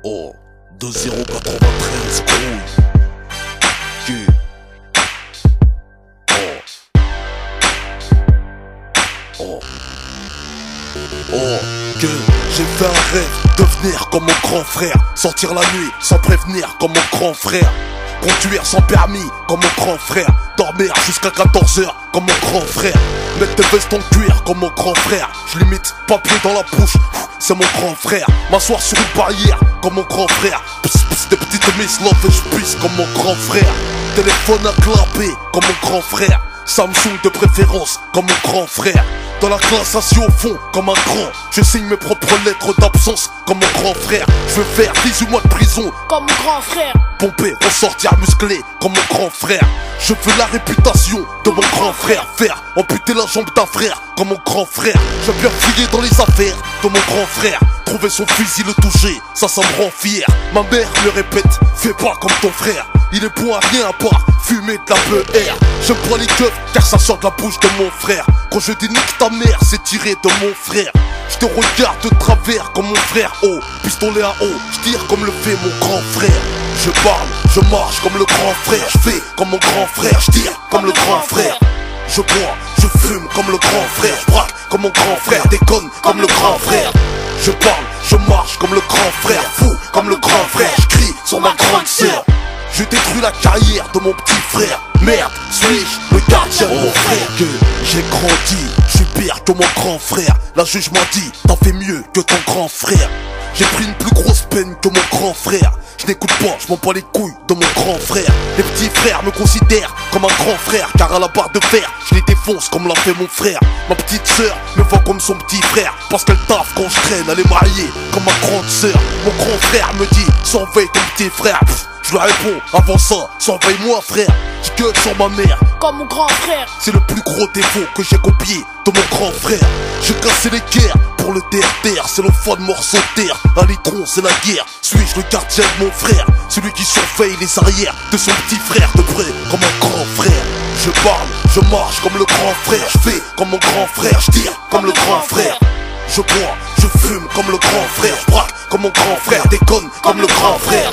Oh, 2093 couille. Oh, que j'ai fait un rêve, devenir comme mon grand frère, sortir la nuit sans prévenir comme mon grand frère, conduire sans permis comme mon grand frère, dormir jusqu'à 14 h comme mon grand frère, mettre des vestes en cuir comme mon grand frère, je limite papier dans la bouche, c'est mon grand frère, m'asseoir sur une barrière comme mon grand frère, pss, pss, des petites miss love et je pisse comme mon grand frère, téléphone à clapper comme mon grand frère, Samsung de préférence comme mon grand frère. Dans la classe assis au fond comme un grand. Je signe mes propres lettres d'absence comme mon grand frère. Je veux faire 18 mois de prison comme mon grand frère. Pomper, ressortir musclé comme mon grand frère. Je veux la réputation de mon grand frère. Faire amputer la jambe d'un frère comme mon grand frère. Je viens fouiller dans les affaires de mon grand frère. Trouver son fusil, le toucher, ça me rend fier. Ma mère me répète, fais pas comme ton frère. Il est bon à rien à part fumer de la BR. J'aime pas les keufs car ça sort de la bouche de mon frère. Quand je dis nique ta mère, c'est tiré de mon frère. Je te regarde de travers comme mon frère. Oh, pistolet à eau, je tire comme le fait mon grand frère. Je parle, je marche comme le grand frère. Je fais comme mon grand frère, je tire comme le grand frère. Je bois, je fume comme le grand frère. Je braque comme mon grand frère, déconne comme le grand frère. Je parle, je marche comme le grand frère. Fou comme le grand frère, je crie sur ma grande sœur. Je détruis la carrière de mon petit frère. Merde, suis-je le gardien de mon frère? Que j'ai grandi, je suis pire que mon grand frère. La juge m'a dit, t'en fais mieux que ton grand frère. J'ai pris une plus grosse peine que mon grand frère. Je n'écoute pas, je m'en bats les couilles de mon grand frère. Les petits frères me considèrent comme un grand frère, car à la barre de fer, je les défonce comme l'a fait mon frère. Ma petite sœur me voit comme son petit frère, parce qu'elle taffe quand je traîne, elle est mariée comme ma grande sœur. Mon grand frère me dit, surveille ton petit frère. Je lui réponds, avant ça, surveille-moi frère. Je gueule sur ma mère comme mon grand frère. C'est le plus gros défaut que j'ai copié de mon grand frère. J'ai cassé les guerres pour le terre-terre. C'est le foie de morceau de terre. Un litron c'est la guerre. Suis-je le gardien de mon frère? Celui qui surveille les arrières de son petit frère de près comme un grand frère. Je parle, je marche comme le grand frère. Je fais comme mon grand frère, je tire comme le grand frère. Je bois, je fume comme le grand frère. Je braque comme mon grand frère, déconne comme le grand frère.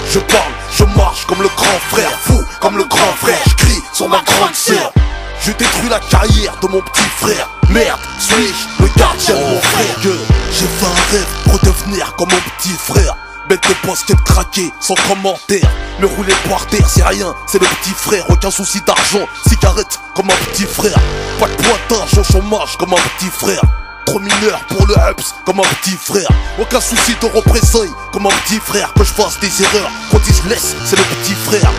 Je parle, je marche comme le grand frère. Fou comme le grand frère, je crie sur ma grande sœur. Je détruis la carrière de mon petit frère. Merde, suis-je le gardien de mon frère? Que j'ai fait un rêve pour devenir comme mon petit frère. Bête de basket craqué, sans commentaire. Me rouler par terre, c'est rien, c'est le petit frère. Aucun souci d'argent, cigarette comme un petit frère. Pas de pointage au chômage comme un petit frère. Trop mineur pour le hups comme un petit frère. Aucun souci de représailles comme un petit frère. Que je fasse des erreurs, quand ils se laissent, c'est le petit frère.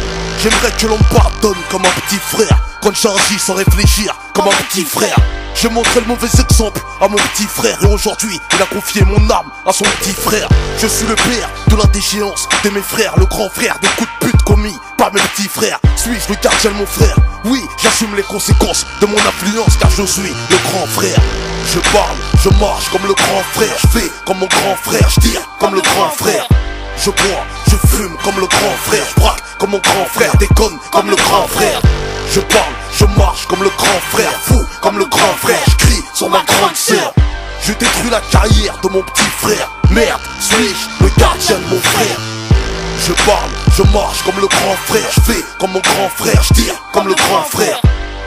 J'aimerais que l'on me pardonne comme un petit frère. Quand j'agis sans réfléchir comme un petit frère. J'ai montré le mauvais exemple à mon petit frère. Et aujourd'hui il a confié mon âme à son petit frère. Je suis le père de la déchéance de mes frères. Le grand frère des coups de pute commis par mes petits frères. Suis-je le gardien de mon frère? Oui, j'assume les conséquences de mon influence, car je suis le grand frère. Je parle, je marche comme le grand frère. Je fais comme mon grand frère, je tire comme le grand frère. Je bois, je fume comme le grand frère. Je braque comme mon grand frère, déconne comme le grand frère. Je parle, je marche comme le grand frère. Fou comme le grand frère, je crie sur ma grande sœur. Je détruis la carrière de mon petit frère. Merde, suis-je le gardien de mon frère? Je parle, je marche comme le grand frère. Je fais comme mon grand frère, je tire comme le grand frère.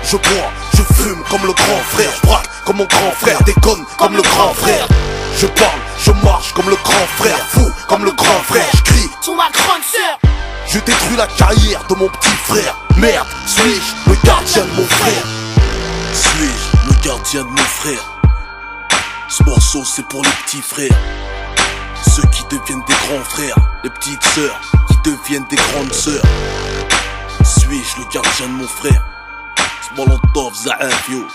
Je bois, je fume comme le grand frère. Je braque comme mon grand frère, déconne comme le grand frère. Je parle, je marche comme le grand frère. Fou comme le grand frère, je crie sur ma grande sœur. Je détruis la carrière de mon petit frère. Merde, suis-je le gardien de mon frère? Suis-je le gardien de mon frère? Ce morceau c'est pour les petits frères, ceux qui deviennent des grands frères, les petites sœurs qui deviennent des grandes sœurs. Suis-je le gardien de mon frère? Small on top, Zaaf, yo.